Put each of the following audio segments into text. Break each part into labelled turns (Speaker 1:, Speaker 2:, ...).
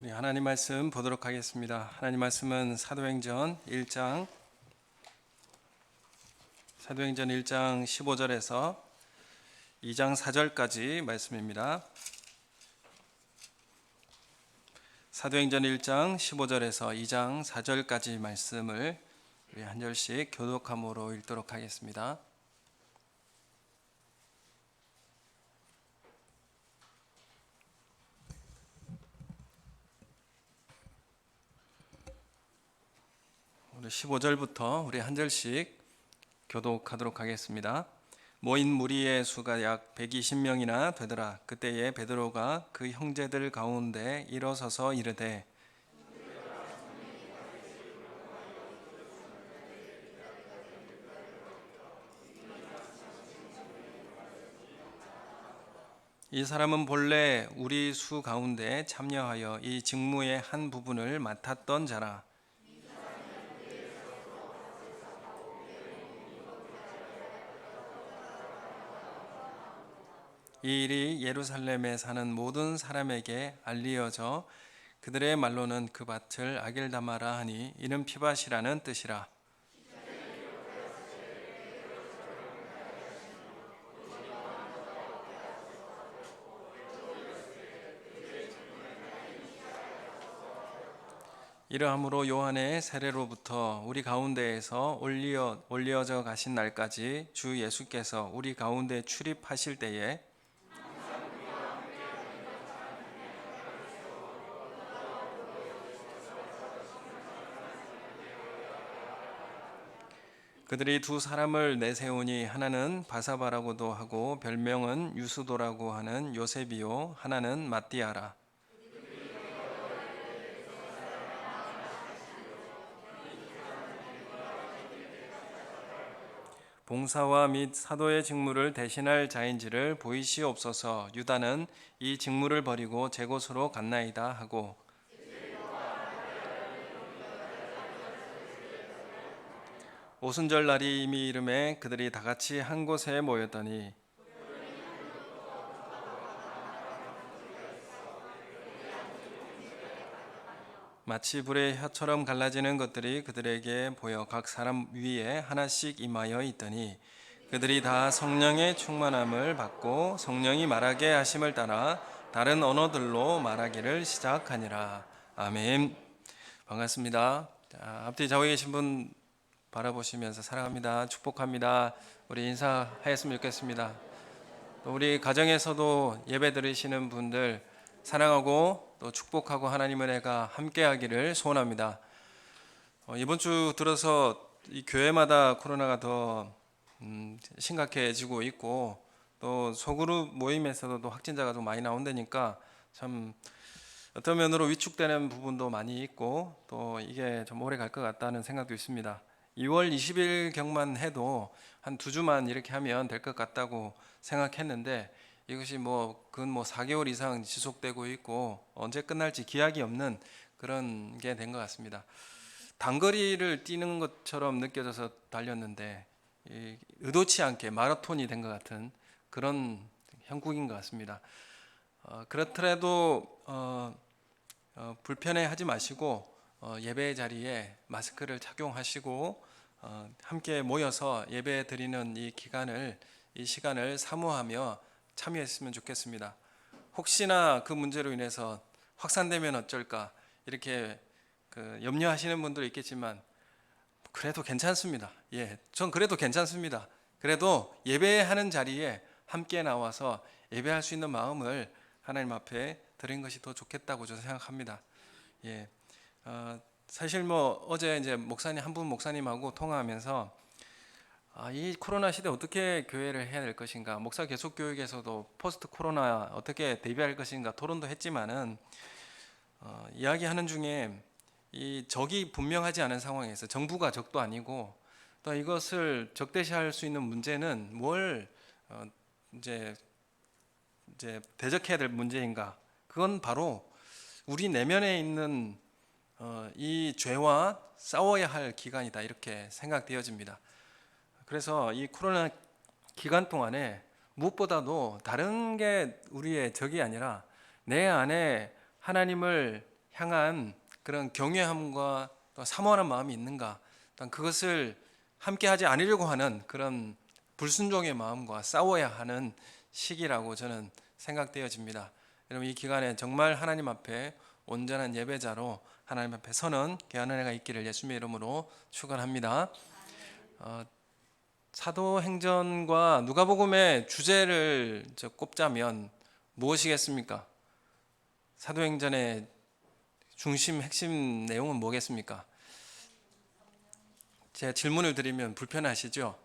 Speaker 1: 우리 하나님 말씀 보도록 하겠습니다. 하나님 말씀은 사도행전 1장 15절에서 2장 4절까지 말씀입니다. 사도행전 1장 15절에서 2장 4절까지 말씀을 우리 한 절씩 교독함으로 읽도록 하겠습니다. 오늘 15절부터 우리 한 절씩 교독하도록 하겠습니다. 모인 무리의 수가 약 120명이나 되더라. 그때에 베드로가 그 형제들 가운데 일어서서 이르되 이 사람은 본래 우리 수 가운데 참여하여 이 직무의 한 부분을 맡았던 자라. 이 일이 예루살렘에 사는 모든 사람에게 알리어져 그들의 말로는 그 밭을 아겔다마라 하니 이는 피밭이라는 뜻이라. 이러함으로 요한의 세례로부터 우리 가운데에서 올려져 가신 날까지 주 예수께서 우리 가운데 출입하실 때에 그들이 두 사람을 내세우니 하나는 바사바라고도 하고 별명은 유수도라고 하는 요셉이요 하나는 마띠아라. 봉사와 및 사도의 직무를 대신할 자인지를 보이시옵소서. 유다는 이 직무를 버리고 제 곳으로 갔나이다 하고 오순절 날이 이미 이름에 그들이 다 같이 한 곳에 모였더니 마치 불의 혀처럼 갈라지는 것들이 그들에게 보여 각 사람 위에 하나씩 임하여 있더니 그들이 다 성령의 충만함을 받고 성령이 말하게 하심을 따라 다른 언어들로 말하기를 시작하니라. 아멘. 반갑습니다. 앞뒤 좌우에 계신 분 바라보시면서 사랑합니다, 축복합니다, 우리 인사하였으면 좋겠습니다. 우리 가정에서도 예배 드리시는 분들 사랑하고 또 축복하고 하나님의 은혜가 함께하기를 소원합니다. 이번 주 들어서 이 교회마다 코로나가 더 심각해지고 있고 또 소그룹 모임에서도 확진자가 좀 많이 나온다니까 참 어떤 면으로 위축되는 부분도 많이 있고 또 이게 좀 오래 갈 것 같다는 생각도 있습니다. 2월 20일 경만 해도 한 2주만 이렇게 하면 될 것 같다고 생각했는데 이것이 그건 4개월 이상 지속되고 있고 언제 끝날지 기약이 없는 그런 게 된 것 같습니다. 단거리를 뛰는 것처럼 느껴져서 달렸는데 의도치 않게 마라톤이 된 것 같은 그런 형국인 것 같습니다. 그렇더라도 불편해하지 마시고 예배 자리에 마스크를 착용하시고 함께 모여서 예배 드리는 이 시간을 사모하며 참여했으면 좋겠습니다. 혹시나 그 문제로 인해서 확산되면 어쩔까 이렇게 염려하시는 분도 있겠지만 그래도 괜찮습니다. 전 그래도 괜찮습니다. 그래도 예배하는 자리에 함께 나와서 예배할 수 있는 마음을 하나님 앞에 드린 것이 더 좋겠다고 저는 생각합니다. 사실 어제 이제 한 분 목사님하고 통화하면서 이 코로나 시대 어떻게 교회를 해야 될 것인가, 목사 계속 교육에서도 포스트 코로나 어떻게 대비할 것인가 토론도 했지만은 이야기하는 중에 이 적이 분명하지 않은 상황에서 정부가 적도 아니고 또 이것을 적대시할 수 있는 문제는 뭘 이제 대적해야 될 문제인가? 그건 바로 우리 내면에 있는 이 죄와 싸워야 할 기간이다 이렇게 생각되어집니다. 그래서 이 코로나 기간 동안에 무엇보다도 다른 게 우리의 적이 아니라 내 안에 하나님을 향한 그런 경외함과 또 사모하는 마음이 있는가, 또 그것을 함께하지 않으려고 하는 그런 불순종의 마음과 싸워야 하는 시기라고 저는 생각되어집니다. 여러분, 이 기간에 정말 하나님 앞에 온전한 예배자로 하나님 앞에 서는 귀한 은혜가 있기를 예수님의 이름으로 축원합니다. 사도행전과 누가복음의 주제를 꼽자면 무엇이겠습니까? 사도행전의 중심 핵심 내용은 뭐겠습니까? 제가 질문을 드리면 불편하시죠?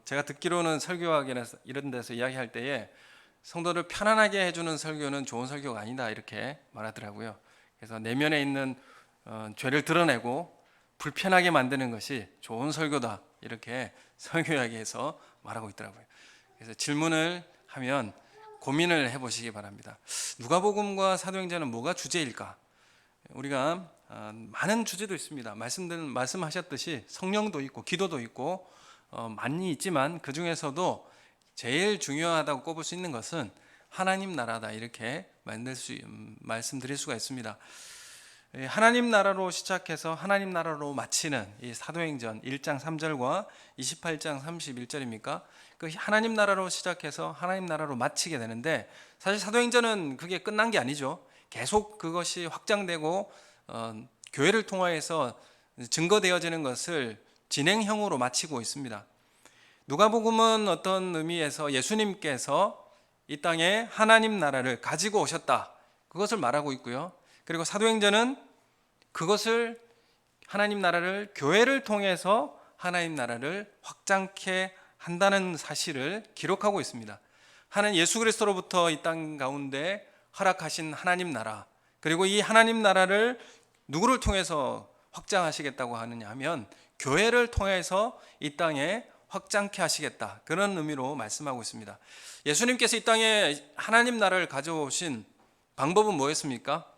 Speaker 1: 제가 듣기로는 설교학이나 이런 데서 이야기할 때에 성도를 편안하게 해주는 설교는 좋은 설교가 아니다 이렇게 말하더라고요. 그래서 내면에 있는 죄를 드러내고 불편하게 만드는 것이 좋은 설교다 이렇게 설교학에서 말하고 있더라고요. 그래서 질문을 하면 고민을 해보시기 바랍니다. 누가복음과 사도행전은 뭐가 주제일까? 우리가 많은 주제도 있습니다. 말씀하셨듯이 성령도 있고 기도도 있고 많이 있지만 그 중에서도 제일 중요하다고 꼽을 수 있는 것은 하나님 나라다 이렇게 말씀드릴 수가 있습니다. 하나님 나라로 시작해서 하나님 나라로 마치는 이 사도행전 1장 3절과 28장 31절입니까? 그 하나님 나라로 시작해서 하나님 나라로 마치게 되는데 사실 사도행전은 그게 끝난 게 아니죠. 계속 그것이 확장되고 교회를 통하여서 증거되어지는 것을 진행형으로 마치고 있습니다. 누가복음은 어떤 의미에서 예수님께서 이 땅에 하나님 나라를 가지고 오셨다 그것을 말하고 있고요. 그리고 사도행전은 그것을 하나님 나라를 교회를 통해서 하나님 나라를 확장케 한다는 사실을 기록하고 있습니다. 하나님 예수 그리스도로부터 이 땅 가운데 허락하신 하나님 나라, 그리고 이 하나님 나라를 누구를 통해서 확장하시겠다고 하느냐 하면 교회를 통해서 이 땅에 확장케 하시겠다 그런 의미로 말씀하고 있습니다. 예수님께서 이 땅에 하나님 나라를 가져오신 방법은 뭐였습니까?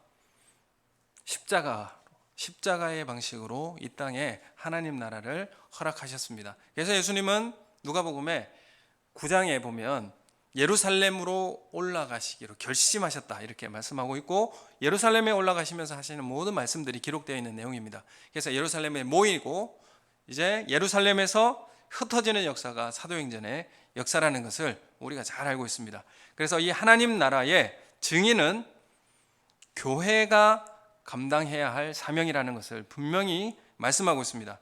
Speaker 1: 십자가의 방식으로 이 땅에 하나님 나라를 허락하셨습니다. 그래서 예수님은 누가복음에 9장에 보면 예루살렘으로 올라가시기로 결심하셨다 이렇게 말씀하고 있고, 예루살렘에 올라가시면서 하시는 모든 말씀들이 기록되어 있는 내용입니다. 그래서 예루살렘에 모이고 이제 예루살렘에서 흩어지는 역사가 사도행전의 역사라는 것을 우리가 잘 알고 있습니다. 그래서 이 하나님 나라의 증인은 교회가 감당해야 할 사명이라는 것을 분명히 말씀하고 있습니다.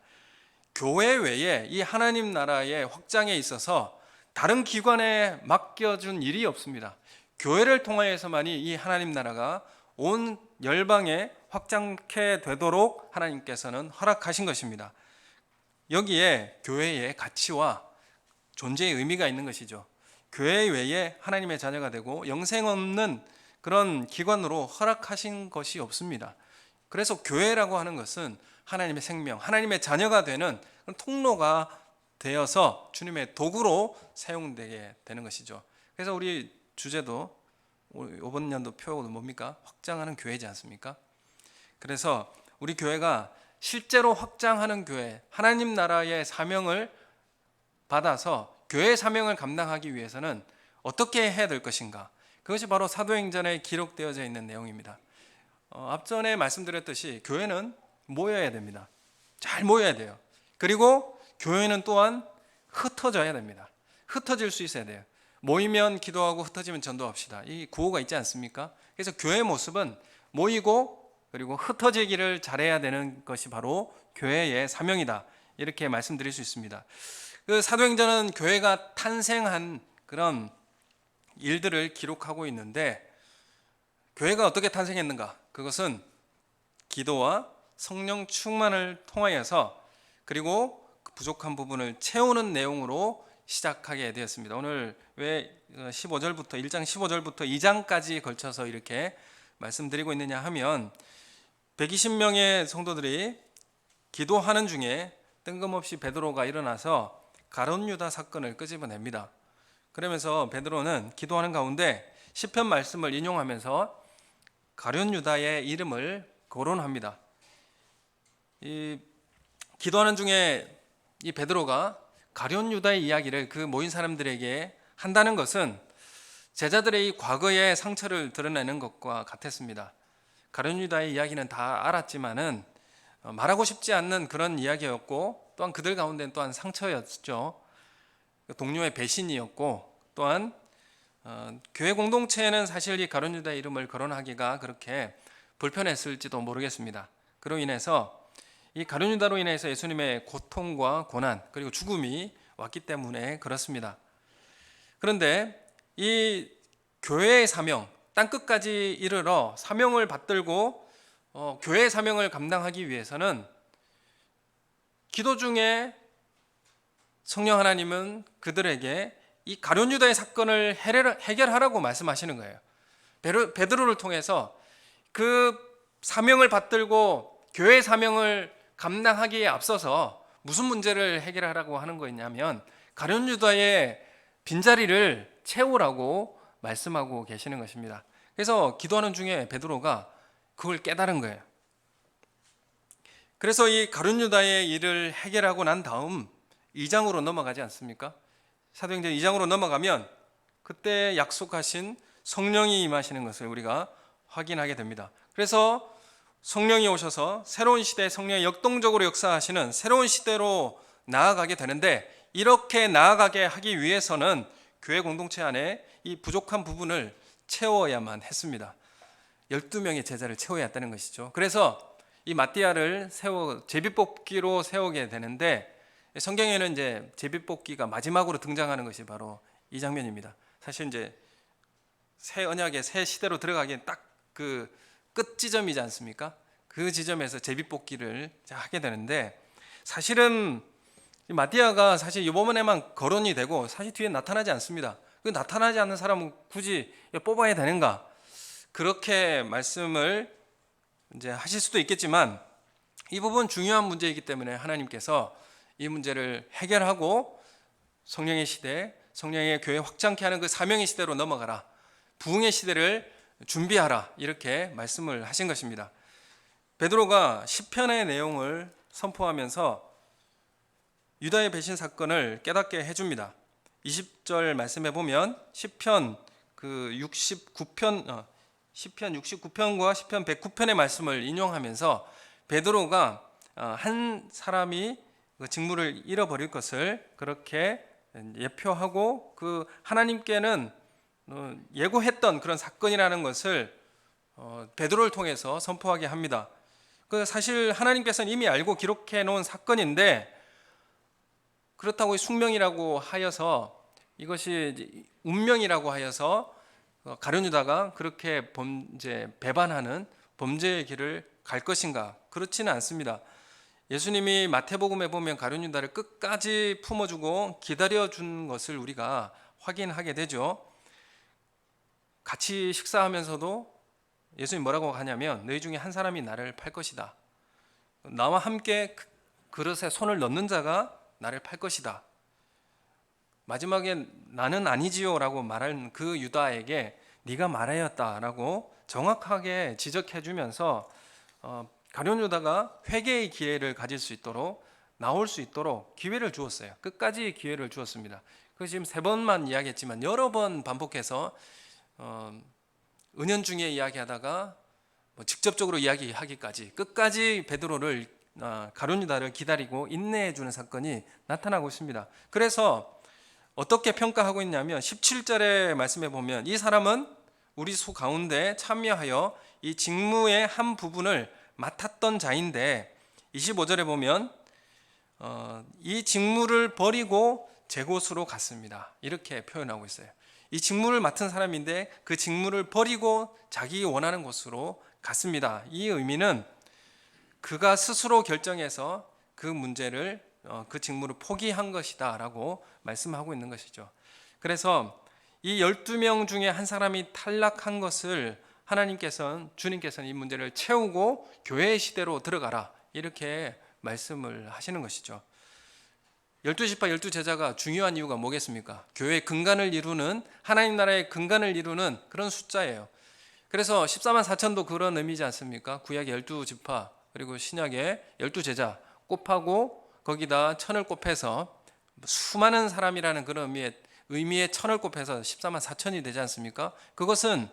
Speaker 1: 교회 외에 이 하나님 나라의 확장에 있어서 다른 기관에 맡겨준 일이 없습니다. 교회를 통하여서만이 이 하나님 나라가 온 열방에 확장케 되도록 하나님께서는 허락하신 것입니다. 여기에 교회의 가치와 존재의 의미가 있는 것이죠. 교회 외에 하나님의 자녀가 되고 영생 없는 그런 기관으로 허락하신 것이 없습니다. 그래서 교회라고 하는 것은 하나님의 생명, 하나님의 자녀가 되는 통로가 되어서 주님의 도구로 사용되게 되는 것이죠. 그래서 우리 주제도 이번 연도 표어도 뭡니까? 확장하는 교회지 않습니까? 그래서 우리 교회가 실제로 확장하는 교회, 하나님 나라의 사명을 받아서 교회의 사명을 감당하기 위해서는 어떻게 해야 될 것인가? 그것이 바로 사도행전에 기록되어져 있는 내용입니다. 앞전에 말씀드렸듯이 교회는 모여야 됩니다. 잘 모여야 돼요. 그리고 교회는 또한 흩어져야 됩니다. 흩어질 수 있어야 돼요. 모이면 기도하고 흩어지면 전도합시다. 이 구호가 있지 않습니까? 그래서 교회의 모습은 모이고 그리고 흩어지기를 잘해야 되는 것이 바로 교회의 사명이다. 이렇게 말씀드릴 수 있습니다. 그 사도행전은 교회가 탄생한 그런 일들을 기록하고 있는데, 교회가 어떻게 탄생했는가? 그것은 기도와 성령 충만을 통하여서 그리고 그 부족한 부분을 채우는 내용으로 시작하게 되었습니다. 오늘 왜 15절부터 1장 15절부터 2장까지 걸쳐서 이렇게 말씀드리고 있느냐 하면 120명의 성도들이 기도하는 중에 뜬금없이 베드로가 일어나서 가룟 유다 사건을 끄집어냅니다. 그러면서 베드로는 기도하는 가운데 시편 말씀을 인용하면서 가룟 유다의 이름을 거론합니다. 이 기도하는 중에 이 베드로가 가룟 유다의 이야기를 그 모인 사람들에게 한다는 것은 제자들의 이 과거의 상처를 드러내는 것과 같았습니다. 가룟 유다의 이야기는 다 알았지만은 말하고 싶지 않는 그런 이야기였고, 또한 그들 가운데는 또한 상처였죠. 동료의 배신이었고, 또한 교회 공동체에는 사실 이 가룟 유다의 이름을 거론하기가 그렇게 불편했을지도 모르겠습니다. 그로 인해서 이 가룟 유다로 인해서 예수님의 고통과 고난 그리고 죽음이 왔기 때문에 그렇습니다. 그런데 이 교회의 사명, 땅끝까지 이르러 사명을 받들고 교회의 사명을 감당하기 위해서는 기도 중에 성령 하나님은 그들에게 이 가룟 유다의 사건을 해결하라고 말씀하시는 거예요. 베드로를 통해서 그 사명을 받들고 교회의 사명을 감당하기에 앞서서 무슨 문제를 해결하라고 하는 거였냐면 가룟 유다의 빈자리를 채우라고 말씀하고 계시는 것입니다. 그래서 기도하는 중에 베드로가 그걸 깨달은 거예요. 그래서 이 가룟 유다의 일을 해결하고 난 다음 2장으로 넘어가지 않습니까? 사도행전 2장으로 넘어가면 그때 약속하신 성령이 임하시는 것을 우리가 확인하게 됩니다. 그래서 성령이 오셔서 새로운 시대에 성령이 역동적으로 역사하시는 새로운 시대로 나아가게 되는데, 이렇게 나아가게 하기 위해서는 교회 공동체 안에 이 부족한 부분을 채워야만 했습니다. 12명의 제자를 채워야 했다는 것이죠. 그래서 이 마띠아를 제비뽑기로 세우게 되는데, 성경에는 이제 제비뽑기가 마지막으로 등장하는 것이 바로 이 장면입니다. 사실 이제 새 언약의 새 시대로 들어가기엔 딱 그 끝 지점이지 않습니까? 그 지점에서 제비뽑기를 하게 되는데, 사실은 마띠아가 사실 이번에만 거론이 되고 사실 뒤에 나타나지 않습니다. 그 나타나지 않는 사람은 굳이 뽑아야 되는가? 그렇게 말씀을 이제 하실 수도 있겠지만, 이 부분 중요한 문제이기 때문에 하나님께서 이 문제를 해결하고 성령의 시대, 성령의 교회 확장케 하는 그 사명의 시대로 넘어가라, 부흥의 시대를 준비하라, 이렇게 말씀을 하신 것입니다. 베드로가 시편의 내용을 선포하면서 유다의 배신 사건을 깨닫게 해줍니다. 20절 말씀해 보면 시편 69편과 시편 109편의 말씀을 인용하면서 베드로가 한 사람이 직무를 잃어버릴 것을 그렇게 예표하고, 그 하나님께는 예고했던 그런 사건이라는 것을 베드로를 통해서 선포하게 합니다. 그 사실 하나님께서는 이미 알고 기록해 놓은 사건인데, 그렇다고 숙명이라고 하여서, 이것이 운명이라고 하여서 가룟 유다가 그렇게 배반하는 범죄의 길을 갈 것인가? 그렇지는 않습니다. 예수님이 마태복음에 보면 가룟 유다를 끝까지 품어주고 기다려준 것을 우리가 확인하게 되죠. 같이 식사하면서도 예수님 뭐라고 하냐면, 너희 중에 한 사람이 나를 팔 것이다. 나와 함께 그릇에 손을 넣는 자가 나를 팔 것이다. 마지막에 나는 아니지요 라고 말한 그 유다에게 네가 말하였다라고 정확하게 지적해 주면서 가룟 유다가 회개의 기회를 가질 수 있도록, 나올 수 있도록 기회를 주었어요. 끝까지 기회를 주었습니다. 그 지금 3번만 이야기했지만 여러 번 반복해서 은연중에 이야기하다가 직접적으로 이야기하기까지 끝까지 베드로를, 가룟 유다를 기다리고 인내해 주는 사건이 나타나고 있습니다. 그래서 어떻게 평가하고 있냐면 17절의 말씀에 보면 이 사람은 우리 수 가운데 참여하여 이 직무의 한 부분을 맡았던 자인데, 25절에 보면 이 직무를 버리고 제 곳으로 갔습니다, 이렇게 표현하고 있어요. 이 직무를 맡은 사람인데 그 직무를 버리고 자기 원하는 곳으로 갔습니다. 이 의미는 그가 스스로 결정해서 그 문제를, 그 직무를 포기한 것이다 라고 말씀하고 있는 것이죠. 그래서 이 12명 중에 한 사람이 탈락한 것을 주님께서는 이 문제를 채우고 교회의 시대로 들어가라, 이렇게 말씀을 하시는 것이죠. 12지파 12제자가 중요한 이유가 뭐겠습니까? 교회의 근간을 이루는, 하나님 나라의 근간을 이루는 그런 숫자예요. 그래서 14만 4천도 그런 의미지 않습니까? 구약의 12지파 그리고 신약의 12제자 곱하고 거기다 천을 곱해서 수많은 사람이라는 그런 의미의 천을 곱해서 14만 4천이 되지 않습니까? 그것은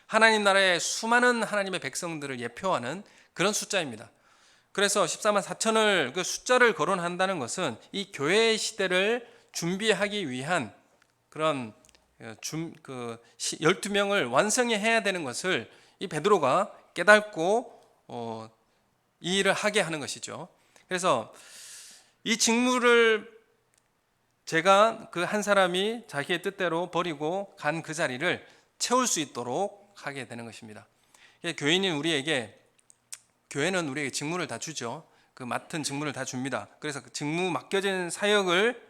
Speaker 1: 하나님 나라의 수많은 하나님의 백성들을 예표하는 그런 숫자입니다. 그래서 14만 4천을 그 숫자를 거론한다는 것은 이 교회의 시대를 준비하기 위한 그런 12명을 완성해야 되는 것을 이 베드로가 깨닫고 이 일을 하게 하는 것이죠. 그래서 이 직무를 제가 그 한 사람이 자기의 뜻대로 버리고 간 그 자리를 채울 수 있도록 하게 되는 것입니다. 교회는 우리에게 직무를 다 주죠. 그 맡은 직무를 다 줍니다. 그래서 그 직무 맡겨진 사역을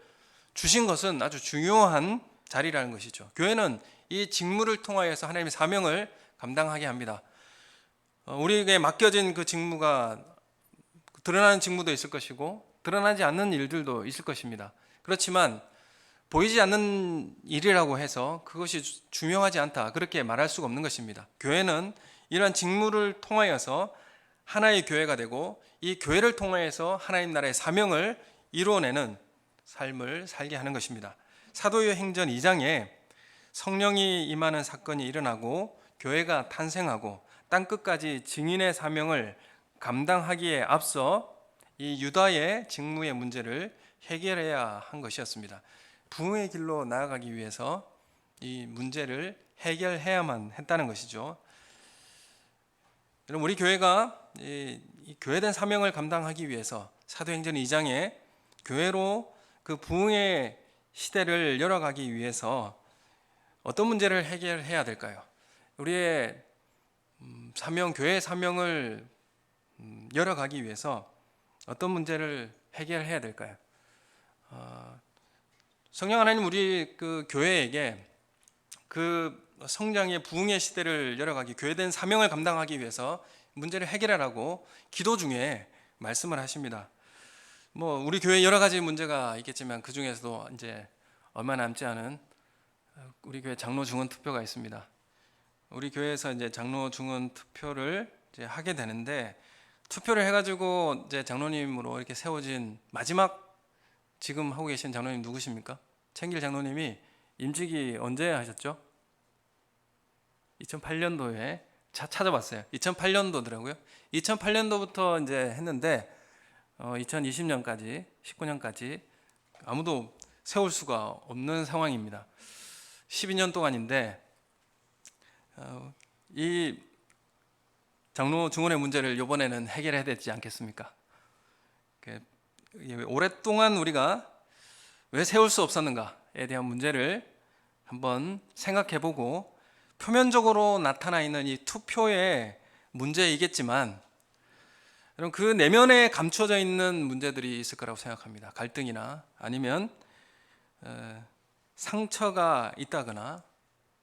Speaker 1: 주신 것은 아주 중요한 자리라는 것이죠. 교회는 이 직무를 통하여서 하나님의 사명을 감당하게 합니다. 우리에게 맡겨진 그 직무가 드러나는 직무도 있을 것이고 드러나지 않는 일들도 있을 것입니다. 그렇지만 보이지 않는 일이라고 해서 그것이 중요하지 않다, 그렇게 말할 수가 없는 것입니다. 교회는 이러한 직무를 통하여서 하나의 교회가 되고 이 교회를 통하여서 하나님 나라의 사명을 이루어내는 삶을 살게 하는 것입니다. 사도의 행전 2장에 성령이 임하는 사건이 일어나고 교회가 탄생하고 땅끝까지 증인의 사명을 감당하기에 앞서 이 유다의 직무의 문제를 해결해야 한 것이었습니다. 부흥의 길로 나아가기 위해서 이 문제를 해결해야만 했다는 것이죠. 우리 교회가 이 교회된 사명을 감당하기 위해서 사도행전 2장에 교회로 그 부흥의 시대를 열어가기 위해서 어떤 문제를 해결해야 될까요? 우리의 사명, 교회의 사명을 열어가기 위해서 어떤 문제를 해결해야 될까요? 성령 하나님 우리 그 교회에게 그 성장의 부흥의 시대를 열어가기, 교회된 사명을 감당하기 위해서 문제를 해결하라고 기도 중에 말씀을 하십니다. 우리 교회 여러 가지 문제가 있겠지만 그 중에서도 이제 얼마 남지 않은 우리 교회 장로 중원 투표가 있습니다. 우리 교회에서 이제 장로 중원 투표를 이제 하게 되는데, 투표를 해가지고 이제 장로님으로 이렇게 세워진 마지막 지금 하고 계신 장로님 누구십니까? 챙길 장로님이 임직이 언제 하셨죠? 2008년도에 찾아봤어요. 2008년도더라고요. 2008년도부터 이제 했는데 2020년까지 19년까지 아무도 세울 수가 없는 상황입니다. 12년 동안인데 이 장로 중원의 문제를 이번에는 해결해야 되지 않겠습니까? 오랫동안 우리가 왜 세울 수 없었는가에 대한 문제를 한번 생각해보고, 표면적으로 나타나 있는 이 투표의 문제이겠지만 여러분, 그 내면에 감춰져 있는 문제들이 있을 거라고 생각합니다. 갈등이나 아니면 상처가 있다거나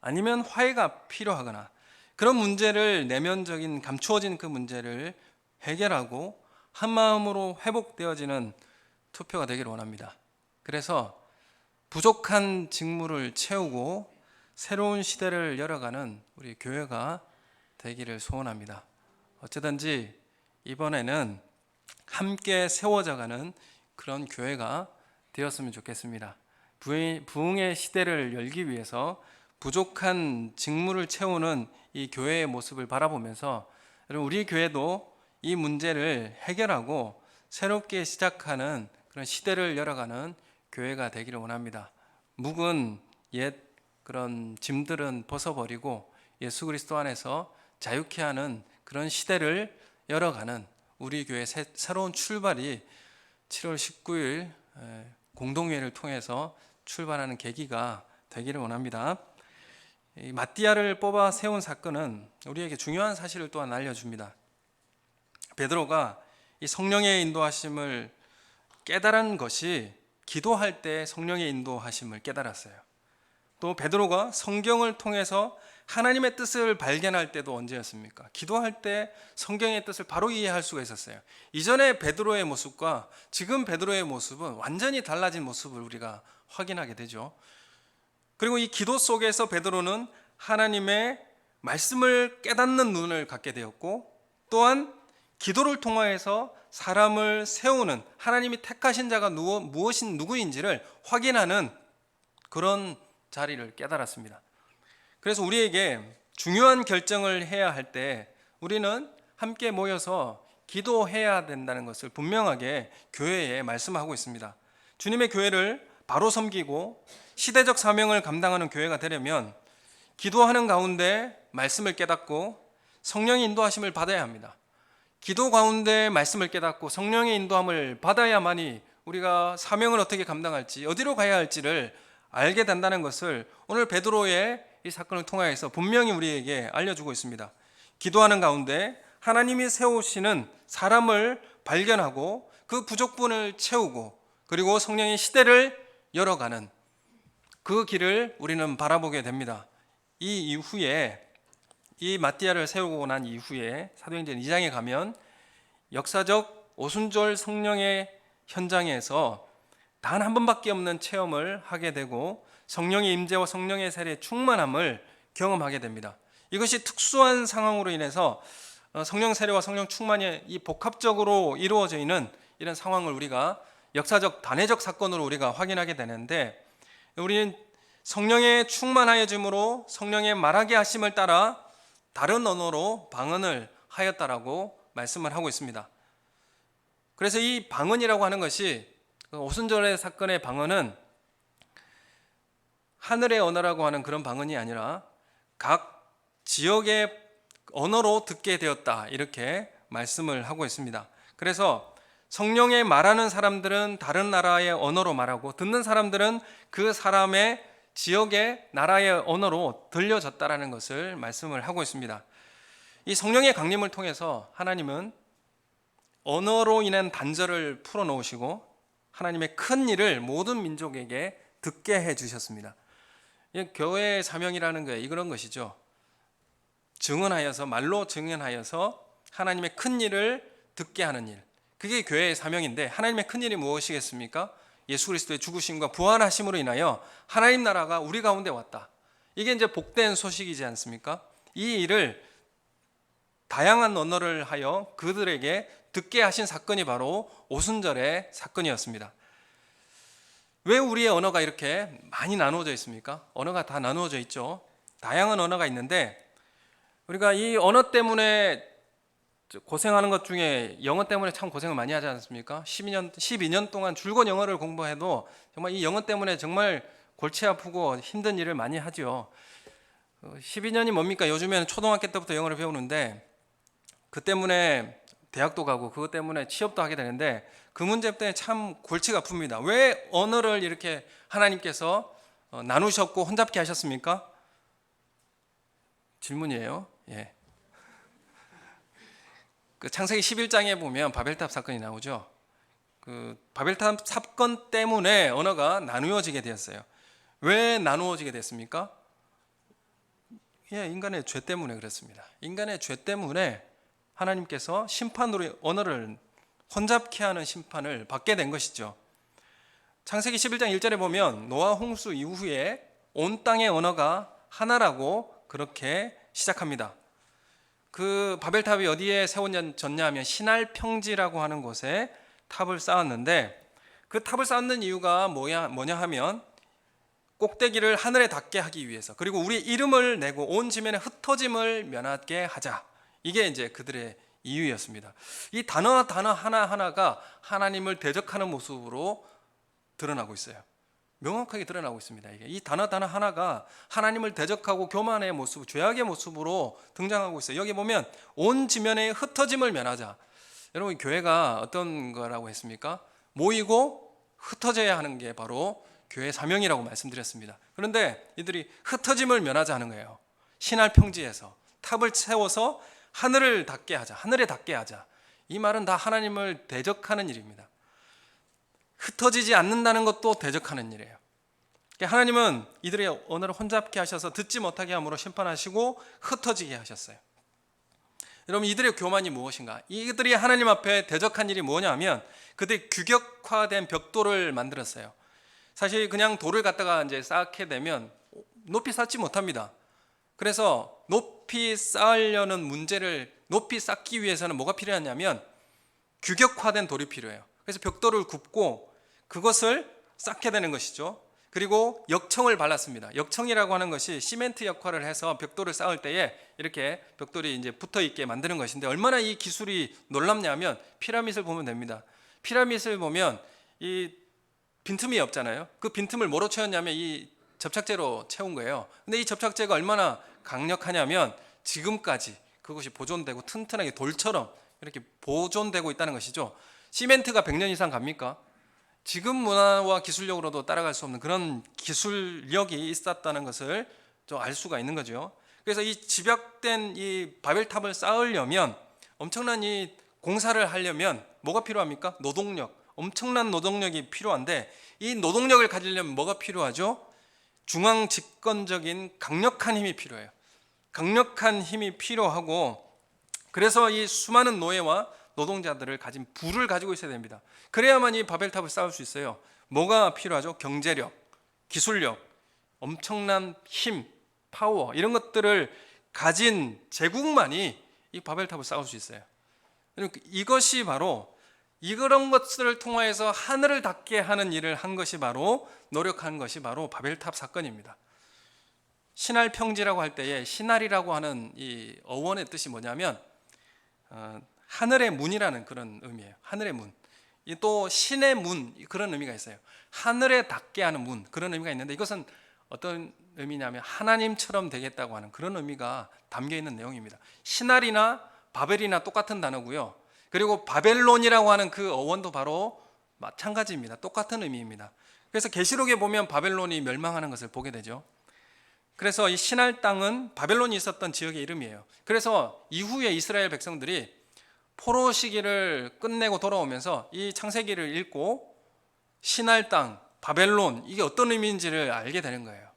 Speaker 1: 아니면 화해가 필요하거나, 그런 문제를, 내면적인 감추어진 그 문제를 해결하고 한마음으로 회복되어지는 투표가 되기를 원합니다. 그래서 부족한 직무를 채우고 새로운 시대를 열어가는 우리 교회가 되기를 소원합니다. 어쩌든지 이번에는 함께 세워져가는 그런 교회가 되었으면 좋겠습니다. 부흥의 시대를 열기 위해서 부족한 직무를 채우는 이 교회의 모습을 바라보면서 여러분, 우리 교회도 이 문제를 해결하고 새롭게 시작하는 그런 시대를 열어가는 교회가 되기를 원합니다. 묵은 옛 그런 짐들은 벗어버리고 예수 그리스도 안에서 자유케 하는 그런 시대를 열어가는 우리 교회 새로운 출발이 7월 19일 공동회의를 통해서 출발하는 계기가 되기를 원합니다. 이 마띠아를 뽑아 세운 사건은 우리에게 중요한 사실을 또한 알려줍니다. 베드로가 이 성령의 인도하심을 깨달은 것이 기도할 때 성령의 인도하심을 깨달았어요. 또 베드로가 성경을 통해서 하나님의 뜻을 발견할 때도 언제였습니까? 기도할 때 성경의 뜻을 바로 이해할 수가 있었어요. 이전의 베드로의 모습과 지금 베드로의 모습은 완전히 달라진 모습을 우리가 확인하게 되죠. 그리고 이 기도 속에서 베드로는 하나님의 말씀을 깨닫는 눈을 갖게 되었고, 또한 기도를 통하여서 사람을 세우는, 하나님이 택하신 자가 누구인지를 확인하는 그런 자리를 깨달았습니다. 그래서 우리에게 중요한 결정을 해야 할 때 우리는 함께 모여서 기도해야 된다는 것을 분명하게 교회에 말씀하고 있습니다. 주님의 교회를 바로 섬기고 시대적 사명을 감당하는 교회가 되려면 기도하는 가운데 말씀을 깨닫고 성령의 인도하심을 받아야 합니다. 기도 가운데 말씀을 깨닫고 성령의 인도함을 받아야만이 우리가 사명을 어떻게 감당할지, 어디로 가야 할지를 알게 된다는 것을 오늘 베드로의 이 사건을 통하여서 분명히 우리에게 알려주고 있습니다. 기도하는 가운데 하나님이 세우시는 사람을 발견하고 그 부족분을 채우고 그리고 성령의 시대를 열어가는 그 길을 우리는 바라보게 됩니다. 이 이후에 이 마띠아를 세우고 난 이후에 사도행전 2장에 가면 역사적 오순절 성령의 현장에서 단 한 번밖에 없는 체험을 하게 되고 성령의 임재와 성령의 세례의 충만함을 경험하게 됩니다. 이것이 특수한 상황으로 인해서 성령 세례와 성령 충만이 이 복합적으로 이루어져 있는 이런 상황을 우리가 역사적 단회적 사건으로 우리가 확인하게 되는데, 우리는 성령의 충만하여짐으로 성령의 말하게 하심을 따라 다른 언어로 방언을 하였다라고 말씀을 하고 있습니다. 그래서 이 방언이라고 하는 것이 오순절의 사건의 방언은 하늘의 언어라고 하는 그런 방언이 아니라 각 지역의 언어로 듣게 되었다, 이렇게 말씀을 하고 있습니다. 그래서 성령에 말하는 사람들은 다른 나라의 언어로 말하고 듣는 사람들은 그 사람의 지역의 나라의 언어로 들려졌다라는 것을 말씀을 하고 있습니다. 이 성령의 강림을 통해서 하나님은 언어로 인한 단절을 풀어놓으시고 하나님의 큰 일을 모든 민족에게 듣게 해주셨습니다. 교회의 사명이라는 게 이런 것이죠. 증언하여서, 말로 증언하여서 하나님의 큰 일을 듣게 하는 일, 그게 교회의 사명인데, 하나님의 큰 일이 무엇이겠습니까? 예수 그리스도의 죽으심과 부활하심으로 인하여 하나님 나라가 우리 가운데 왔다. 이게 이제 복된 소식이지 않습니까? 이 일을 다양한 언어를 하여 그들에게 듣게 하신 사건이 바로 오순절의 사건이었습니다. 왜 우리의 언어가 이렇게 많이 나누어져 있습니까? 언어가 다 나누어져 있죠. 다양한 언어가 있는데 우리가 이 언어 때문에 고생하는 것 중에 영어 때문에 참 고생을 많이 하지 않습니까? 12년 동안 줄곧 영어를 공부해도 정말 이 영어 때문에 정말 골치 아프고 힘든 일을 많이 하죠. 12년이 뭡니까? 요즘에는 초등학교 때부터 영어를 배우는데 그 때문에 대학도 가고 그것 때문에 취업도 하게 되는데 그 문제 때문에 참 골치가 아픕니다. 왜 언어를 이렇게 하나님께서 나누셨고 혼잡케 하셨습니까? 질문이에요. 예. 그 창세기 11장에 보면 바벨탑 사건이 나오죠. 그 바벨탑 사건 때문에 언어가 나누어지게 되었어요. 왜 나누어지게 됐습니까? 예, 인간의 죄 때문에 그렇습니다. 인간의 죄 때문에 하나님께서 심판으로 언어를 혼잡케 하는 심판을 받게 된 것이죠. 창세기 11장 1절에 보면 노아 홍수 이후에 온 땅의 언어가 하나라고 그렇게 시작합니다. 그 바벨탑이 어디에 세워졌냐 하면 시날 평지라고 하는 곳에 탑을 쌓았는데, 그 탑을 쌓는 이유가 뭐냐 하면 꼭대기를 하늘에 닿게 하기 위해서, 그리고 우리 이름을 내고 온 지면에 흩어짐을 면하게 하자, 이게 이제 그들의 이유였습니다. 이 단어 하나하나가 하나님을 대적하는 모습으로 드러나고 있어요. 명확하게 드러나고 있습니다. 이 단어 하나가 하나님을 대적하고 교만의 모습, 죄악의 모습으로 등장하고 있어요. 여기 보면 온 지면에 흩어짐을 면하자. 여러분, 교회가 어떤 거라고 했습니까? 모이고 흩어져야 하는 게 바로 교회 사명이라고 말씀드렸습니다. 그런데 이들이 흩어짐을 면하자 하는 거예요. 신할 평지에서 탑을 세워서 하늘을 닿게 하자, 하늘에 닿게 하자. 이 말은 다 하나님을 대적하는 일입니다. 흩어지지 않는다는 것도 대적하는 일이에요. 하나님은 이들의 언어를 혼잡케 하셔서 듣지 못하게 함으로 심판하시고 흩어지게 하셨어요. 여러분, 이들의 교만이 무엇인가? 이들이 하나님 앞에 대적한 일이 뭐냐 하면 그들이 규격화된 벽돌을 만들었어요. 사실 그냥 돌을 갖다가 이제 쌓게 되면 높이 쌓지 못합니다. 그래서 높이 쌓으려는 문제를 높이 쌓기 위해서는 뭐가 필요하냐면 규격화된 돌이 필요해요. 그래서 벽돌을 굽고 그것을 쌓게 되는 것이죠. 그리고 역청을 발랐습니다. 역청이라고 하는 것이 시멘트 역할을 해서 벽돌을 쌓을 때에 이렇게 벽돌이 이제 붙어 있게 만드는 것인데, 얼마나 이 기술이 놀랍냐면 피라밋을 보면 됩니다. 피라밋을 보면 이 빈틈이 없잖아요. 그 빈틈을 뭐로 채웠냐면 이 접착제로 채운 거예요. 근데 이 접착제가 얼마나 강력하냐면 지금까지 그것이 보존되고 튼튼하게 돌처럼 이렇게 보존되고 있다는 것이죠. 시멘트가 100년 이상 갑니까? 지금 문화와 기술력으로도 따라갈 수 없는 그런 기술력이 있었다는 것을 좀 알 수가 있는 거죠. 그래서 이 집약된 이 바벨탑을 쌓으려면, 엄청난 이 공사를 하려면 뭐가 필요합니까? 노동력, 엄청난 노동력이 필요한데, 이 노동력을 가지려면 뭐가 필요하죠? 중앙 집권적인 강력한 힘이 필요해요. 강력한 힘이 필요하고, 그래서 이 수많은 노예와 노동자들을 가진 부를 가지고 있어야 됩니다. 그래야만 이 바벨탑을 쌓을 수 있어요. 뭐가 필요하죠? 경제력, 기술력, 엄청난 힘, 파워, 이런 것들을 가진 제국만이 이 바벨탑을 쌓을 수 있어요. 이것이 바로, 이런 것들을 통하여서 하늘을 닿게 하는 일을 한 것이 바로, 노력한 것이 바로 바벨탑 사건입니다. 신할 평지라고 할 때에 신할이라고 하는 이 어원의 뜻이 뭐냐면 하늘의 문이라는 그런 의미예요. 하늘의 문. 또 신의 문, 그런 의미가 있어요. 하늘에 닿게 하는 문, 그런 의미가 있는데, 이것은 어떤 의미냐면 하나님처럼 되겠다고 하는 그런 의미가 담겨 있는 내용입니다. 신할이나 바벨이나 똑같은 단어고요. 그리고 바벨론이라고 하는 그 어원도 바로 마찬가지입니다. 똑같은 의미입니다. 그래서 계시록에 보면 바벨론이 멸망하는 것을 보게 되죠. 그래서 이 신할 땅은 바벨론이 있었던 지역의 이름이에요. 그래서 이후에 이스라엘 백성들이 포로 시기를 끝내고 돌아오면서 이 창세기를 읽고 신할 땅, 바벨론, 이게 어떤 의미인지를 알게 되는 거예요.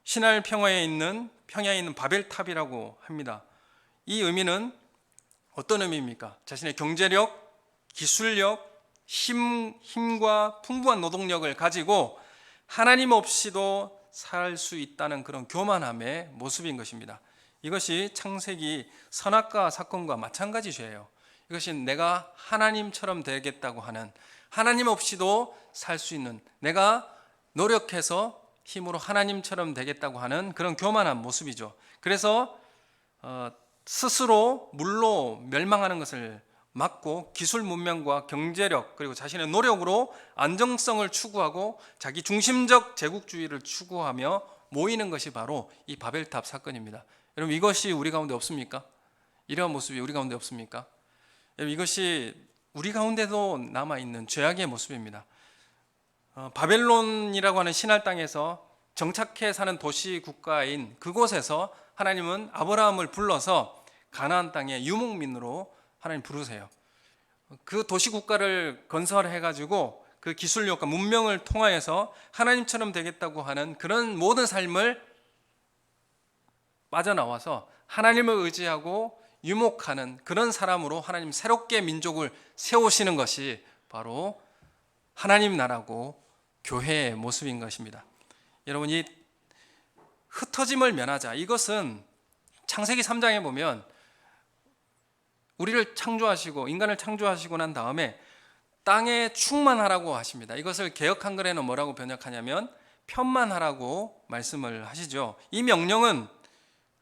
Speaker 1: 신할 평야에 있는 바벨탑이라고 합니다. 이 의미는 어떤 의미입니까? 자신의 경제력, 기술력, 힘과 풍부한 노동력을 가지고 하나님 없이도 살 수 있다는 그런 교만함의 모습인 것입니다. 이것이 창세기 선악과 사건과 마찬가지 죄예요. 이것이 내가 하나님처럼 되겠다고 하는, 하나님 없이도 살 수 있는, 내가 노력해서 힘으로 하나님처럼 되겠다고 하는 그런 교만한 모습이죠. 그래서 스스로 물로 멸망하는 것을 막고 기술 문명과 경제력, 그리고 자신의 노력으로 안정성을 추구하고 자기 중심적 제국주의를 추구하며 모이는 것이 바로 이 바벨탑 사건입니다. 여러분, 이것이 우리 가운데 없습니까? 이러한 모습이 우리 가운데 없습니까? 여러분, 이것이 우리 가운데도 남아있는 죄악의 모습입니다. 바벨론이라고 하는 신할 땅에서 정착해 사는 도시 국가인 그곳에서 하나님은 아브라함을 불러서 가나안 땅의 유목민으로 하나님 부르세요. 그 도시 국가를 건설해 가지고 그 기술력과 문명을 통하여서 하나님처럼 되겠다고 하는 그런 모든 삶을 빠져나와서 하나님을 의지하고 유목하는 그런 사람으로 하나님 새롭게 민족을 세우시는 것이 바로 하나님 나라고 교회의 모습인 것입니다. 여러분, 이 흩어짐을 면하자, 이것은 창세기 3장에 보면 우리를 창조하시고 인간을 창조하시고 난 다음에 땅에 충만하라고 하십니다. 이것을 개역 한글에는 뭐라고 번역하냐면 편만하라고 말씀을 하시죠. 이 명령은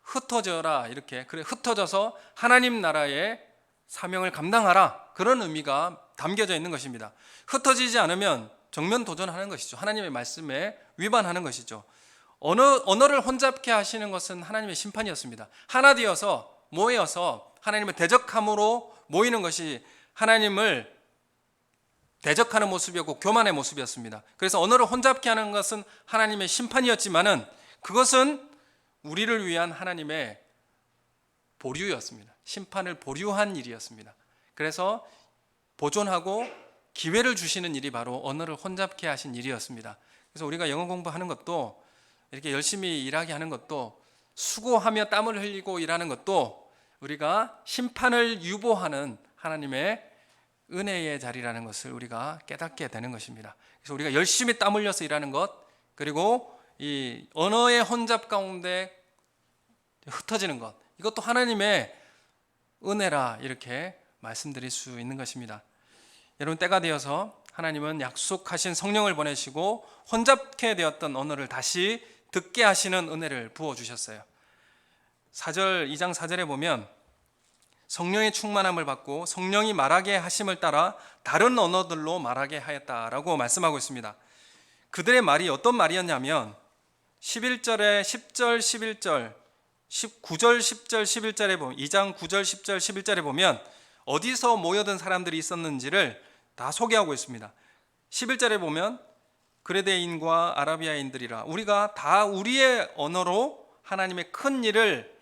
Speaker 1: 흩어져라, 이렇게, 그래, 흩어져서 하나님 나라의 사명을 감당하라, 그런 의미가 담겨져 있는 것입니다. 흩어지지 않으면 정면 도전하는 것이죠. 하나님의 말씀에 위반하는 것이죠. 언어를 혼잡케 하시는 것은 하나님의 심판이었습니다. 하나 되어서 모여서 하나님을 대적함으로 모이는 것이 하나님을 대적하는 모습이었고 교만의 모습이었습니다. 그래서 언어를 혼잡케 하는 것은 하나님의 심판이었지만은 그것은 우리를 위한 하나님의 보류였습니다. 심판을 보류한 일이었습니다. 그래서 보존하고 기회를 주시는 일이 바로 언어를 혼잡케 하신 일이었습니다. 그래서 우리가 영어 공부하는 것도, 이렇게 열심히 일하게 하는 것도, 수고하며 땀을 흘리고 일하는 것도 우리가 심판을 유보하는 하나님의 은혜의 자리라는 것을 우리가 깨닫게 되는 것입니다. 그래서 우리가 열심히 땀 흘려서 일하는 것, 그리고 이 언어의 혼잡 가운데 흩어지는 것, 이것도 하나님의 은혜라, 이렇게 말씀드릴 수 있는 것입니다. 여러분, 때가 되어서 하나님은 약속하신 성령을 보내시고 혼잡게 되었던 언어를 다시 듣게 하시는 은혜를 부어주셨어요. 2장 4절에 보면 성령의 충만함을 받고 성령이 말하게 하심을 따라 다른 언어들로 말하게 하였다라고 말씀하고 있습니다. 그들의 말이 어떤 말이었냐면 11절에 10절, 11절, 9절, 10절, 11절에 보면 2장 9절, 10절, 11절에 보면 어디서 모여든 사람들이 있었는지를 다 소개하고 있습니다. 11절에 보면 그레데인과 아라비아인들이라 우리가 다 우리의 언어로 하나님의 큰 일을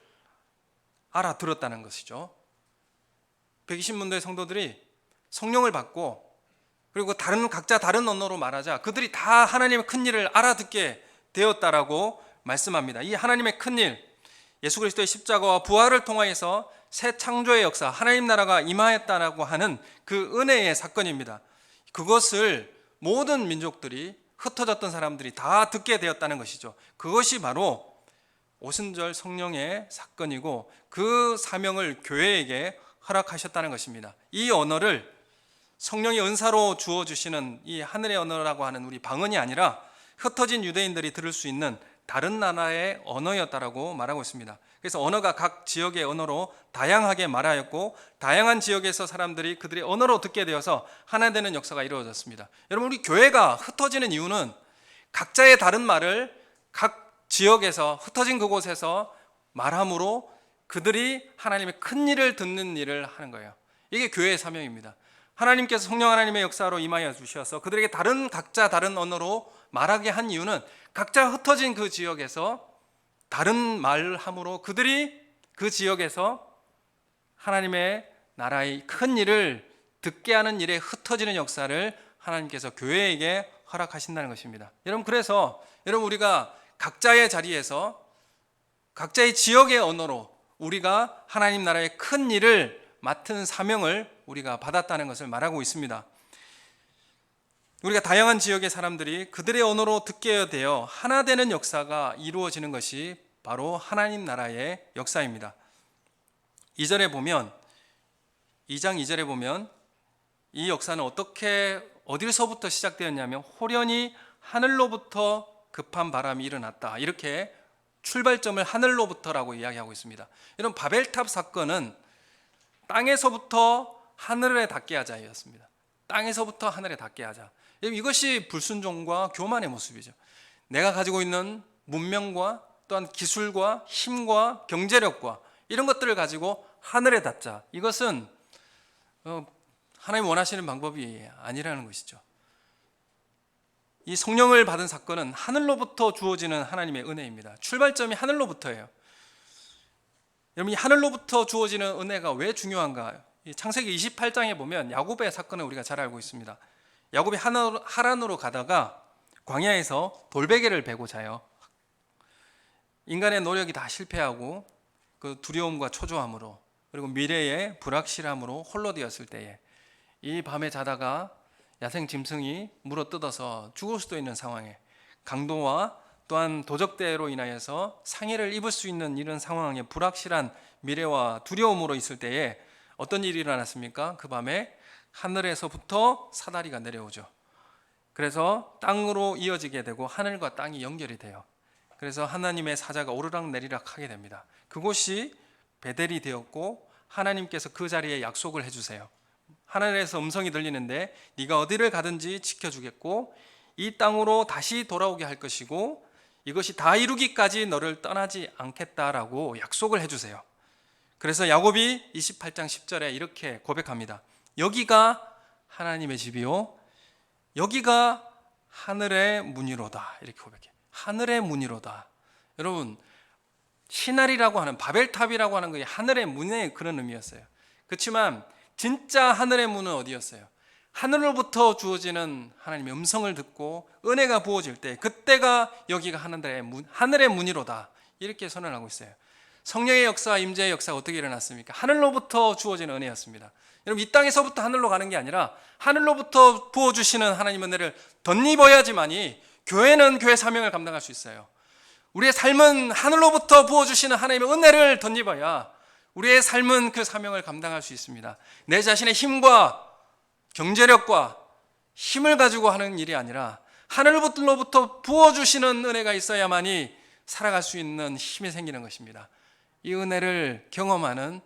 Speaker 1: 알아들었다는 것이죠. 120문도의 성도들이 성령을 받고 그리고 각자 다른 언어로 말하자 그들이 다 하나님의 큰 일을 알아듣게 되었다라고 말씀합니다. 이 하나님의 큰 일, 예수 그리스도의 십자가와 부활을 통하여서 새 창조의 역사, 하나님 나라가 임하였다라고 하는 그 은혜의 사건입니다. 그것을 모든 민족들이 흩어졌던 사람들이 다 듣게 되었다는 것이죠. 그것이 바로 오순절 성령의 사건이고 그 사명을 교회에게 허락하셨다는 것입니다. 이 언어를 성령의 은사로 주어주시는 이 하늘의 언어라고 하는 우리 방언이 아니라 흩어진 유대인들이 들을 수 있는 다른 나라의 언어였다라고 말하고 있습니다. 그래서 언어가 각 지역의 언어로 다양하게 말하였고 다양한 지역에서 사람들이 그들의 언어로 듣게 되어서 하나 되는 역사가 이루어졌습니다. 여러분, 우리 교회가 흩어지는 이유는 각자의 다른 말을 각 지역에서 흩어진 그곳에서 말함으로 그들이 하나님의 큰 일을 듣는 일을 하는 거예요. 이게 교회의 사명입니다. 하나님께서 성령 하나님의 역사로 임하여 주셔서 그들에게 각자 다른 언어로 말하게 한 이유는 각자 흩어진 그 지역에서 다른 말을 함으로 그들이 그 지역에서 하나님의 나라의 큰 일을 듣게 하는 일에 흩어지는 역사를 하나님께서 교회에게 허락하신다는 것입니다. 여러분, 그래서 우리가 각자의 자리에서 각자의 지역의 언어로 우리가 하나님 나라의 큰 일을 맡은 사명을 우리가 받았다는 것을 말하고 있습니다. 우리가 다양한 지역의 사람들이 그들의 언어로 듣게 되어 하나 되는 역사가 이루어지는 것이 바로 하나님 나라의 역사입니다. 2장 2절에 보면 이 역사는 어디서부터 시작되었냐면 호련히 하늘로부터 급한 바람이 일어났다. 이렇게 출발점을 하늘로부터라고 이야기하고 있습니다. 이런 바벨탑 사건은 땅에서부터 하늘에 닿게 하자였습니다. 땅에서부터 하늘에 닿게 하자. 이것이 불순종과 교만의 모습이죠. 내가 가지고 있는 문명과 또한 기술과 힘과 경제력과 이런 것들을 가지고 하늘에 닿자. 이것은 하나님 원하시는 방법이 아니라는 것이죠. 이 성령을 받은 사건은 하늘로부터 주어지는 하나님의 은혜입니다. 출발점이 하늘로부터예요. 여러분, 이 하늘로부터 주어지는 은혜가 왜 중요한가? 창세기 28장에 보면 야곱의 사건을 우리가 잘 알고 있습니다. 야곱이 하란으로 가다가 광야에서 돌베개를 베고 자요. 인간의 노력이 다 실패하고 그 두려움과 초조함으로 그리고 미래의 불확실함으로 홀로 되었을 때에 이 밤에 자다가 야생 짐승이 물어뜯어서 죽을 수도 있는 상황에 강도와 또한 도적대로 인하여서 상해를 입을 수 있는 이런 상황에 불확실한 미래와 두려움으로 있을 때에 어떤 일이 일어났습니까? 그 밤에 하늘에서부터 사다리가 내려오죠. 그래서 땅으로 이어지게 되고 하늘과 땅이 연결이 돼요. 그래서 하나님의 사자가 오르락 내리락 하게 됩니다. 그곳이 베델이 되었고 하나님께서 그 자리에 약속을 해주세요. 하늘에서 음성이 들리는데 네가 어디를 가든지 지켜주겠고 이 땅으로 다시 돌아오게 할 것이고 이것이 다 이루기까지 너를 떠나지 않겠다라고 약속을 해주세요. 그래서 야곱이 28장 10절에 이렇게 고백합니다. 여기가 하나님의 집이요 여기가 하늘의 문이로다. 이렇게 고백해요. 하늘의 문이로다. 여러분, 신할이라고 하는 바벨탑이라고 하는 것이 하늘의 문의 그런 의미였어요. 그렇지만 진짜 하늘의 문은 어디였어요? 하늘로부터 주어지는 하나님의 음성을 듣고 은혜가 부어질 때 그때가 여기가 하늘의 문이로다. 이렇게 선언하고 있어요. 성령의 역사, 임재의 역사가 어떻게 일어났습니까? 하늘로부터 주어지는 은혜였습니다. 여러분, 이 땅에서부터 하늘로 가는 게 아니라 하늘로부터 부어주시는 하나님의 은혜를 덧입어야지만이 교회는 교회 사명을 감당할 수 있어요. 우리의 삶은 하늘로부터 부어주시는 하나님의 은혜를 덧입어야 우리의 삶은 그 사명을 감당할 수 있습니다. 내 자신의 힘과 경제력과 힘을 가지고 하는 일이 아니라 하늘로부터 부어주시는 은혜가 있어야만이 살아갈 수 있는 힘이 생기는 것입니다. 이 은혜를 경험하는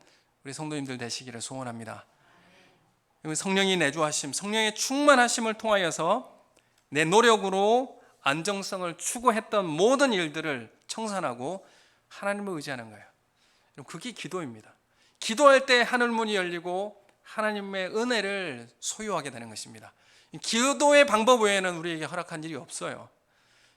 Speaker 1: 우리 성도님들 되시기를 소원합니다. 성령이 내주하심, 성령의 충만하심을 통하여서 내 노력으로 안정성을 추구했던 모든 일들을 청산하고 하나님을 의지하는 거예요. 그게 기도입니다. 기도할 때 하늘문이 열리고 하나님의 은혜를 소유하게 되는 것입니다. 기도의 방법 외에는 우리에게 허락한 일이 없어요.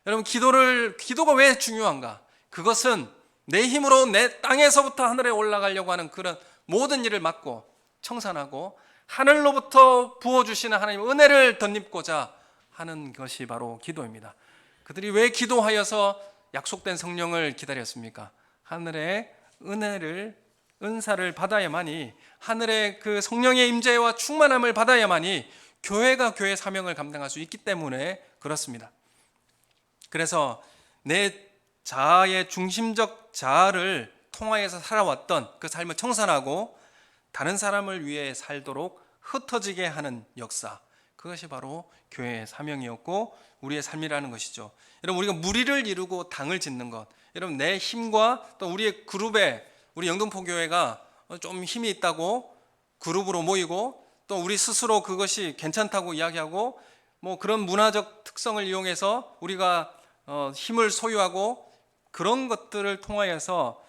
Speaker 1: 여러분, 기도가 왜 중요한가? 그것은 내 힘으로 내 땅에서부터 하늘에 올라가려고 하는 그런 모든 일을 막고 청산하고 하늘로부터 부어주시는 하나님의 은혜를 덧입고자 하는 것이 바로 기도입니다. 그들이 왜 기도하여서 약속된 성령을 기다렸습니까? 하늘의 은사를 받아야만이, 하늘의 그 성령의 임재와 충만함을 받아야만이 교회가 교회 사명을 감당할 수 있기 때문에 그렇습니다. 그래서 내 자아의 중심적 자아를 통하여서 살아왔던 그 삶을 청산하고 다른 사람을 위해 살도록 흩어지게 하는 역사, 그것이 바로 교회의 사명이었고 우리의 삶이라는 것이죠. 여러분, 우리가 무리를 이루고 당을 짓는 것, 여러분, 내 힘과 또 우리의 그룹에, 우리 영등포교회가 좀 힘이 있다고 그룹으로 모이고 또 우리 스스로 그것이 괜찮다고 이야기하고 뭐 그런 문화적 특성을 이용해서 우리가 힘을 소유하고 그런 것들을 통하여서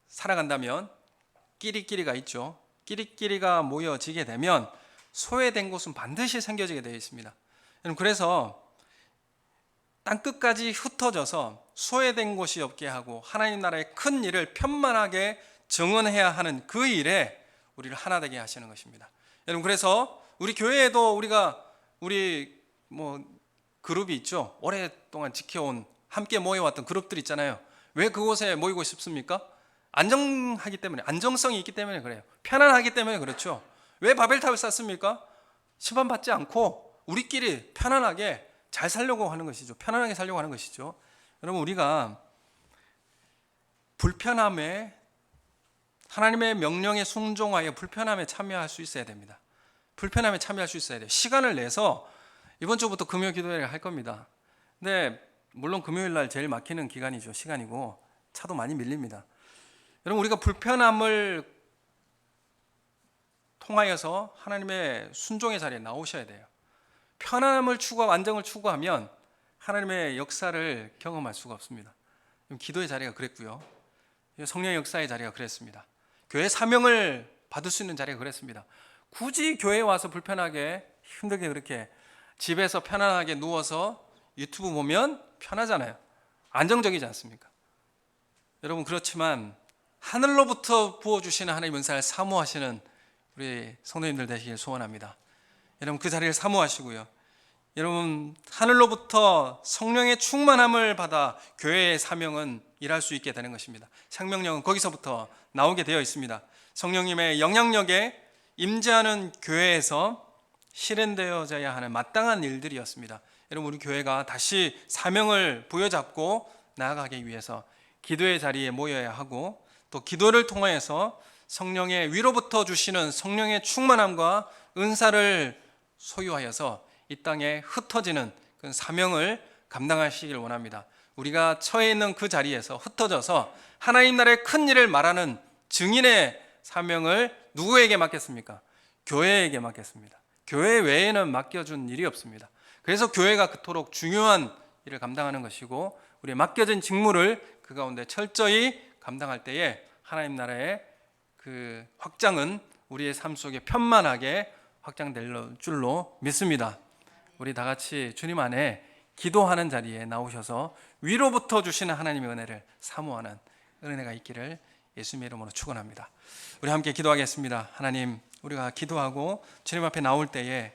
Speaker 1: 살아간다면, 끼리끼리가 있죠. 끼리끼리가 모여지게 되면 소외된 곳은 반드시 생겨지게 되어 있습니다. 그래서 땅끝까지 흩어져서 소외된 곳이 없게 하고 하나님 나라의 큰 일을 편만하게 증언해야 하는 그 일에 우리를 하나 되게 하시는 것입니다. 여러분, 그래서 우리 교회에도 우리 그룹이 있죠. 오랫동안 지켜온, 함께 모여왔던 그룹들 있잖아요. 왜 그곳에 모이고 싶습니까? 안정하기 때문에, 안정성이 있기 때문에 그래요. 편안하기 때문에 그렇죠. 왜 바벨탑을 쌓습니까? 심판받지 않고 우리끼리 편안하게 잘 살려고 하는 것이죠. 편안하게 살려고 하는 것이죠. 여러분, 우리가 불편함에, 하나님의 명령에 순종하여 불편함에 참여할 수 있어야 됩니다. 불편함에 참여할 수 있어야 돼요. 시간을 내서 이번 주부터 금요 기도회를 할 겁니다. 근데 물론 금요일 날 제일 막히는 기간이죠. 시간이고 차도 많이 밀립니다. 여러분, 우리가 불편함을 통하여서 하나님의 순종의 자리에 나오셔야 돼요. 편안함을 추구하고 안정을 추구하면 하나님의 역사를 경험할 수가 없습니다. 기도의 자리가 그랬고요. 성령의 역사의 자리가 그랬습니다. 교회 사명을 받을 수 있는 자리가 그랬습니다. 굳이 교회에 와서 불편하게 힘들게 그렇게 집에서 편안하게 누워서 유튜브 보면 편하잖아요. 안정적이지 않습니까? 여러분, 그렇지만 하늘로부터 부어주시는 하나님의 은사를 사모하시는 우리 성도님들 되시길 소원합니다. 여러분, 그 자리를 사모하시고요. 여러분, 하늘로부터 성령의 충만함을 받아 교회의 사명은 일할 수 있게 되는 것입니다. 생명력은 거기서부터 나오게 되어 있습니다. 성령님의 영향력에 임재하는 교회에서 실현되어져야 하는 마땅한 일들이었습니다. 여러분, 우리 교회가 다시 사명을 부여잡고 나아가기 위해서 기도의 자리에 모여야 하고, 또 기도를 통해서 성령의 위로부터 주시는 성령의 충만함과 은사를 소유하여서 이 땅에 흩어지는 그 사명을 감당하시길 원합니다. 우리가 처해 있는 그 자리에서 흩어져서 하나님 나라의 큰 일을 말하는 증인의 사명을 누구에게 맡겼습니까? 교회에게 맡겼습니다. 교회 외에는 맡겨준 일이 없습니다. 그래서 교회가 그토록 중요한 일을 감당하는 것이고, 우리의 맡겨진 직무를 그 가운데 철저히 감당할 때에 하나님 나라의 그 확장은 우리의 삶 속에 편만하게 확장될 줄로 믿습니다. 우리 다 같이 주님 안에 기도하는 자리에 나오셔서 위로부터 주시는 하나님의 은혜를 사모하는 은혜가 있기를 예수님의 이름으로 축원합니다. 우리 함께 기도하겠습니다. 하나님, 우리가 기도하고 주님 앞에 나올 때에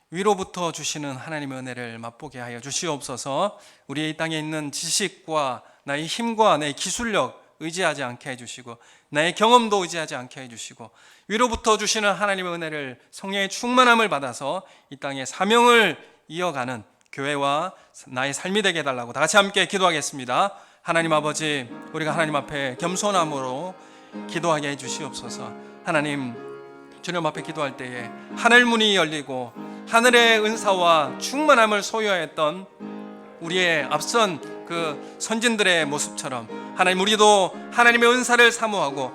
Speaker 1: 위로부터 주시는 하나님의 은혜를 맛보게 하여 주시옵소서. 우리의 이 땅에 있는 지식과 나의 힘과 나의 기술력 의지하지 않게 해주시고, 나의 경험도 의지하지 않게 해주시고, 위로부터 주시는 하나님의 은혜를, 성령의 충만함을 받아서 이 땅에 사명을 이어가는 교회와 나의 삶이 되게 해달라고 다 같이 함께 기도하겠습니다. 하나님 아버지, 우리가 하나님 앞에 겸손함으로 기도하게 해주시옵소서. 하나님, 주님 앞에 기도할 때에 하늘 문이 열리고 하늘의 은사와 충만함을 소유했던 우리의 앞선 그 선진들의 모습처럼 하나님, 우리도 하나님의 은사를 사모하고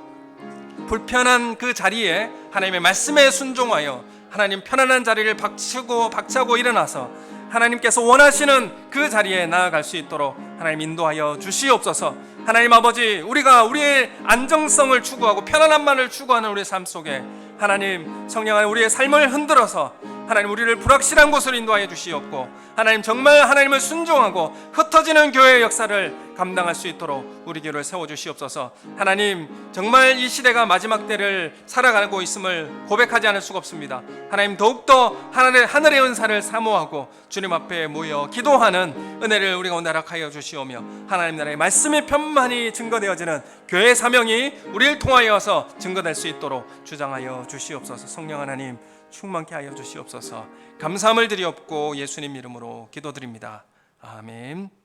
Speaker 1: 불편한 그 자리에 하나님의 말씀에 순종하여 하나님 편안한 자리를 박차고 일어나서 하나님께서 원하시는 그 자리에 나아갈 수 있도록 하나님 인도하여 주시옵소서. 하나님 아버지, 우리가 우리의 안정성을 추구하고 편안함만을 추구하는 우리의 삶 속에 하나님 성령 안에 우리의 삶을 흔들어서 하나님 우리를 불확실한 곳으로 인도하여 주시옵고, 하나님 정말 하나님을 순종하고 흩어지는 교회의 역사를 감당할 수 있도록 우리 교회를 세워주시옵소서. 하나님 정말 이 시대가 마지막 때를 살아가고 있음을 고백하지 않을 수가 없습니다. 하나님 더욱더 하늘의 은사를 사모하고 주님 앞에 모여 기도하는 은혜를 우리 가운데 허락하여 주시오며, 하나님 나라의 말씀이 편만히 증거되어지는 교회 사명이 우리를 통하여서 증거될 수 있도록 주장하여 주시옵소서. 성령 하나님 충만케 하여 주시옵소서. 감사함을 드리옵고 예수님 이름으로 기도드립니다. 아멘.